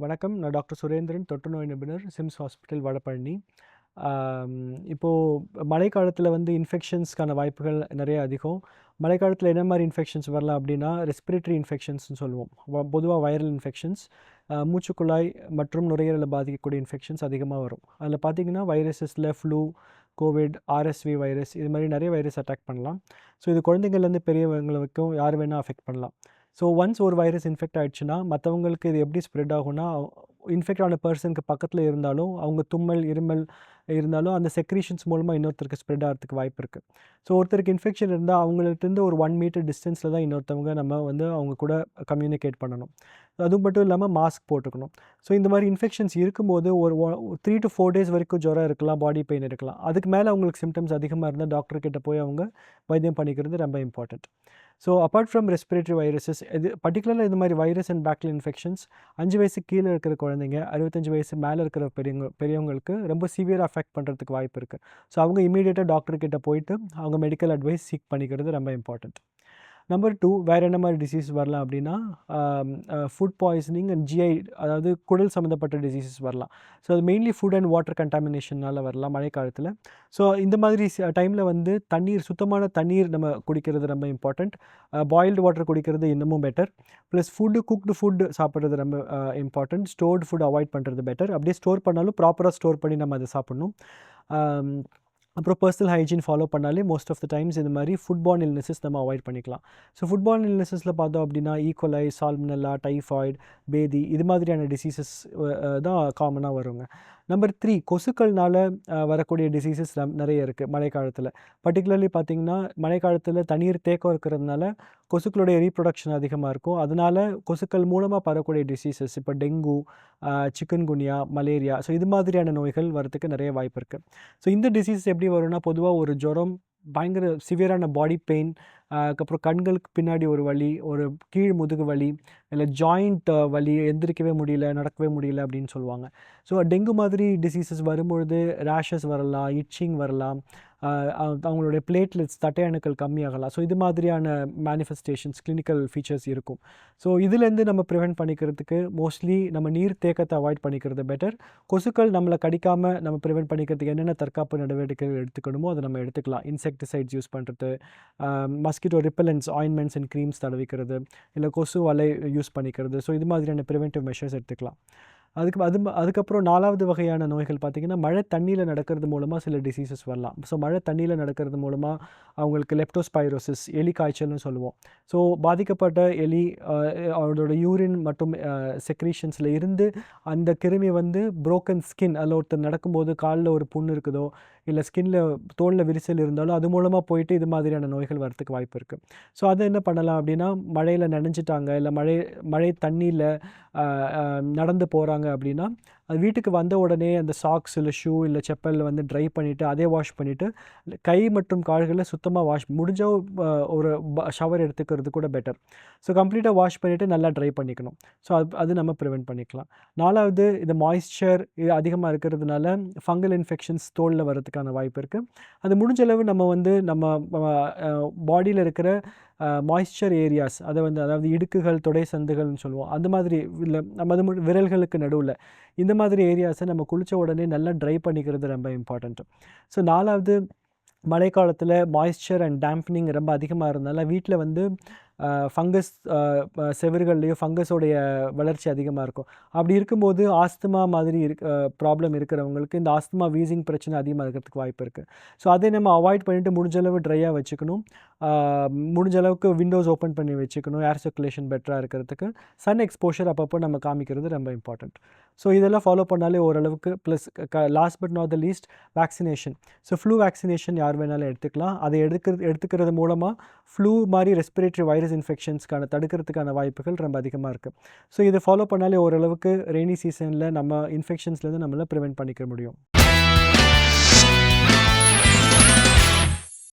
வணக்கம். நான் டாக்டர் சுரேந்திரன், தொற்றுநோய் நிபுணர், சிம்ஸ் ஹாஸ்பிட்டல் வடபழனி. இப்போது மழைக்காலத்தில் வந்து இன்ஃபெக்ஷன்ஸ்க்கான வாய்ப்புகள் நிறைய அதிகம். மழைக்காலத்தில் என்ன மாதிரி இன்ஃபெக்ஷன்ஸ் வரலாம் அப்படின்னா, ரெஸ்பிரேட்டரி இன்ஃபெக்ஷன்ஸ்னு சொல்லுவோம். பொதுவாக வைரல் இன்ஃபெக்ஷன்ஸ், மூச்சுக்குழாய் மற்றும் நுரையீரலை பாதிக்கக்கூடிய இன்ஃபெக்ஷன்ஸ் அதிகமாக வரும். அதில் பார்த்தீங்கன்னா வைரஸஸில் ஃப்ளூ, கோவிட், ஆர்எஸ்வி வைரஸ் இது மாதிரி நிறைய வைரஸ் அட்டாக் பண்ணலாம். ஸோ இது குழந்தைங்கள்லேருந்து பெரியவங்க வரைக்கும் யார் வேணால் அஃபெக்ட் பண்ணலாம். ஸோ ஒன்ஸ் ஒரு வைரஸ் இன்ஃபெக்ட் ஆகிடுச்சுன்னா மற்றவங்களுக்கு இது எப்படி ஸ்ப்ரெட் ஆகும்னா, இன்ஃபெக்ட் ஆன பர்சனுக்கு பக்கத்தில் இருந்தாலும் அவங்க தும்மல், இருமல் இருந்தாலும் அந்த செக்ரீஷன்ஸ் மூலமாக இன்னொருத்தருக்கு ஸ்ப்ரெட் ஆகிறதுக்கு வாய்ப்பு இருக்குது. ஸோ ஒருத்தருக்கு இன்ஃபெக்ஷன் இருந்தால் அவங்கள்ட்டேருந்து ஒரு 1 மீட்டர் டிஸ்டன்ஸில் தான் இன்னொருத்தவங்க நம்ம வந்து அவங்க கூட கம்யூனிகேட் பண்ணணும். அது மட்டும் இல்லாமல் மாஸ்க் போட்டுக்கணும். ஸோ இந்த மாதிரி இன்ஃபெக்ஷன்ஸ் இருக்கும்போது ஒரு 3 to 4 டேஸ் வரைக்கும் ஜுரம் இருக்கலாம், பாடி பெயின் இருக்கலாம். அதுக்கு மேலே அவங்களுக்கு சிம்டம்ஸ் அதிகமாக இருந்தால் டாக்டர் கிட்ட போய் அவங்க வைத்தியம் பண்ணிக்கிறது ரொம்ப important. So apart from respiratory viruses, இது பர்டிகுலராக இந்த மாதிரி வைரஸ் அண்ட் பாக்டீரியல் இன்ஃபெக்ஷன்ஸ் 5 வயசுக்கு கீழே இருக்கிற குழந்தைங்க, 65 வயசு மேலே இருக்கிற பெரியவங்களுக்கு ரொம்ப சிவியராக அஃபெக்ட் பண்ணுறதுக்கு வாய்ப்பு இருக்குது. ஸோ அவங்க இமீடியட்டாக டாக்டர் கிட்ட போயிட்டு அவங்க மெடிக்கல் அட்வைஸ் சீக் பண்ணிக்கிறது ரொம்ப இம்பார்ட்டண்ட். நம்பர் 2, வேறு என்ன மாதிரி டிசீஸ் வரலாம் அப்படின்னா, ஃபுட் பாய்சனிங் அண்ட் ஜிஐ, அதாவது குடல் சம்மந்தப்பட்ட டிசீசஸ் வரலாம். ஸோ அது மெயின்லி ஃபுட் அண்ட் வாட்டர் கண்டாமினேஷனால் வரலாம் மழைக்காலத்தில். ஸோ இந்த மாதிரி டைமில் வந்து சுத்தமான தண்ணீர் நம்ம குடிக்கிறது ரொம்ப இம்பார்ட்டண்ட். பாயில்டு வாட்டர் குடிக்கிறது இன்னமும் பெட்டர். ப்ளஸ் குக்டு ஃபுட் சாப்பிட்றது ரொம்ப இம்பார்ட்டண்ட். ஸ்டோர்டு ஃபுட் அவாய்ட் பண்ணுறது பெட்டர். அப்படியே ஸ்டோர் பண்ணாலும் ப்ராப்பராக ஸ்டோர் பண்ணி நம்ம அதை சாப்பிட்ணும். அப்புறம் பர்சனல் ஹைஜீன் ஃபாலோ பண்ணாலே மோஸ்ட் ஆஃப் த டைம்ஸ் இந்த மாதிரி ஃபுட்பார்ன் இல்னஸஸ் நம்ம அவாய்ட் பண்ணிக்கலாம். ஸோ ஃபுட்பார்ன் இல்னஸஸில் பார்த்தோம் அப்படின்னா ஈகோலை, சால்மனல்லா, டைஃபாய்டு, பேதி இது மாதிரியான டிசீசஸ் தான் காமனாக வருங்க. நம்பர் 3, கொசுக்கள்னால் வரக்கூடிய டிசீசஸ் நிறைய இருக்குது மழைக்காலத்தில். பர்டிகுலர்லி பார்த்திங்கன்னா மழைக்காலத்தில் தண்ணீர் தேக்கம் இருக்கிறதுனால கொசுக்களுடைய ரீப்ரொடக்ஷன் அதிகமாக இருக்கும். அதனால் கொசுக்கள் மூலமாக பரவக்கூடிய டிசீசஸ் இப்போ டெங்கு, சிக்கன்குனியா, மலேரியா, ஸோ இது மாதிரியான நோய்கள் வரத்துக்கு நிறைய வாய்ப்பு இருக்குது. ஸோ இந்த டிசீஸ் எப்படி வரும்னா, பொதுவாக ஒரு ஜுரம், பயங்கர சிவியரான பாடி பெயின், அதுக்கப்புறம் கண்களுக்கு பின்னாடி ஒரு வலி, ஒரு கீழ் முதுகு வலி, இல்லை ஜாயிண்ட் வலி, எந்திரிக்கவே முடியல, நடக்கவே முடியல அப்படின்னு சொல்லுவாங்க. ஸோ டெங்கு மாதிரி டிசீசஸ் வரும்பொழுது ரேஷஸ் வரலாம், இட்சிங் வரலாம், அவங்களுடைய பிளேட்லெட்ஸ் தட்டை அணுக்கள் கம்மியாகலாம். ஸோ இது மாதிரியான மேனிஃபெஸ்டேஷன்ஸ், கிளினிக்கல் ஃபீச்சர்ஸ் இருக்கும். ஸோ இதுலேருந்து நம்ம ப்ரிவெண்ட் பண்ணிக்கிறதுக்கு மோஸ்ட்லி நம்ம நீர் தேக்கத்தை அவாய்ட் பண்ணிக்கிறது பெட்டர். கொசுக்கள் நம்மளை கடிக்காமல் நம்ம ப்ரிவெண்ட் பண்ணிக்கிறதுக்கு என்னென்ன தற்காப்பு நடவடிக்கைகள் எடுத்துக்கணுமோ அதை நம்ம எடுத்துக்கலாம். இன்செக்டிசைட்ஸ் யூஸ் பண்ணுறது, mosquito repellents ointments and creams தடவிக்கிறது, இல்லை கொசு வலை யூஸ் பண்ணிக்கிறது. ஸோ இது மாதிரியான ப்ரிவென்டிவ் மெஷர்ஸ் எடுத்துக்கலாம். அதுக்கப்புறம் 4வது வகையான நோய்கள் பார்த்திங்கன்னா, மழை தண்ணியில் நடக்கிறது மூலமாக சில டிசீசஸ் வரலாம். ஸோ மழை தண்ணியில் நடக்கிறது மூலமாக அவங்களுக்கு லெப்டோஸ்பைரோசிஸ், எலி காய்ச்சல்னு சொல்லுவோம். ஸோ பாதிக்கப்பட்ட எலி அவரோட யூரின் மற்றும் செக்ரீஷன்ஸில் இருந்து அந்த கிருமி வந்து புரோக்கன் ஸ்கின், அதில் ஒருத்தர் நடக்கும்போது காலில் ஒரு புண் இருக்குதோ, இல்லை தோலில் விரிசல் இருந்தாலும் அது மூலமாக போயிட்டு இது மாதிரியான நோய்கள் வரத்துக்கு வாய்ப்பு இருக்குது. ஸோ அதை என்ன பண்ணலாம் அப்படின்னா, மழையில் நனைஞ்சிட்டாங்க, இல்லை மழை தண்ணியில் நடந்து போகிறாங்க அப்படின்னா, அது வீட்டுக்கு வந்த உடனே அந்த சாக்ஸ், இல்லை ஷூ, இல்லை செப்பல் வந்து ட்ரை பண்ணிவிட்டு அதே வாஷ் பண்ணிவிட்டு கை மற்றும் கால்களை சுத்தமாக முடிஞ்சால் ஒரு ஷவர் எடுத்துக்கிறது கூட பெட்டர். ஸோ கம்ப்ளீட்டாக வாஷ் பண்ணிவிட்டு நல்லா ட்ரை பண்ணிக்கணும். ஸோ அது நம்ம ப்ரிவெண்ட் பண்ணிக்கலாம். 4வது, இந்த மாய்ஸ்சர் இது அதிகமாக இருக்கிறதுனால ஃபங்கல் இன்ஃபெக்ஷன்ஸ் தோலில் வரதுக்கான வாய்ப்பு இருக்குது. அது முடிஞ்ச அளவு நம்ம வந்து நம்ம பாடியில் இருக்கிற மாய்ஸ்சர் ஏரியாஸ், அதாவது இடுக்குகள், தொடை சந்துகள்னு சொல்லுவோம், அந்த மாதிரி இல்லை நம்ம விரல்களுக்கு நடுவில் இந்த மாதிரி ஏரியாஸை நம்ம குளித்த உடனே நல்லா ட்ரை பண்ணிக்கிறது ரொம்ப இம்பார்ட்டண்ட்டு. ஸோ 4வது, மழைக்காலத்தில் மாய்ஸ்சர் அண்ட் டேம்பனிங் ரொம்ப அதிகமாக இருந்தனால வீட்டில் வந்து ஃபங்கஸ், செவர்கள்லேயும் ஃபங்கஸோடைய வளர்ச்சி அதிகமாக இருக்கும். அப்படி இருக்கும்போது ஆஸ்துமா மாதிரி ப்ராப்ளம் இருக்கிறவங்களுக்கு இந்த ஆஸ்துமா, வீசிங் பிரச்சனை அதிகமாக இருக்கிறதுக்கு வாய்ப்பு இருக்குது. ஸோ அதை நம்ம அவாய்ட் பண்ணிவிட்டு முடிஞ்சளவு ட்ரையாக வச்சுக்கணும். முடிஞ்ச அளவுக்கு விண்டோஸ் ஓப்பன் பண்ணி வச்சுக்கணும், ஏர் சர்க்குலேஷன் பெட்டராக இருக்கிறதுக்கு. சன் எக்ஸ்போஷர் அப்பப்போ நம்ம காமிக்கிறது ரொம்ப இம்பார்ட்டண்ட். ஸோ இதெல்லாம் ஃபாலோ பண்ணாலே ஓரளவுக்கு. Plus last but not the least, vaccination. So flu vaccination யார் வேணாலும் எடுத்துக்கலாம். அதை எடுத்துக்கிறது மூலமாக ஃப்ளூ மாதிரி ரெஸ்பிரேட்டரி வைரஸ் இன்ஃபெக்ஷன்ஸ்க்கான தடுக்கிறதுக்கான வாய்ப்புகள் ரொம்ப அதிகமாக இருக்குது. ஸோ இதை ஃபாலோ பண்ணாலே ஓரளவுக்கு ரெய்னி சீசனில் நம்ம இன்ஃபெக்ஷன்ஸ்லேருந்து நம்மளால் ப்ரிவெண்ட் பண்ணிக்க முடியும்.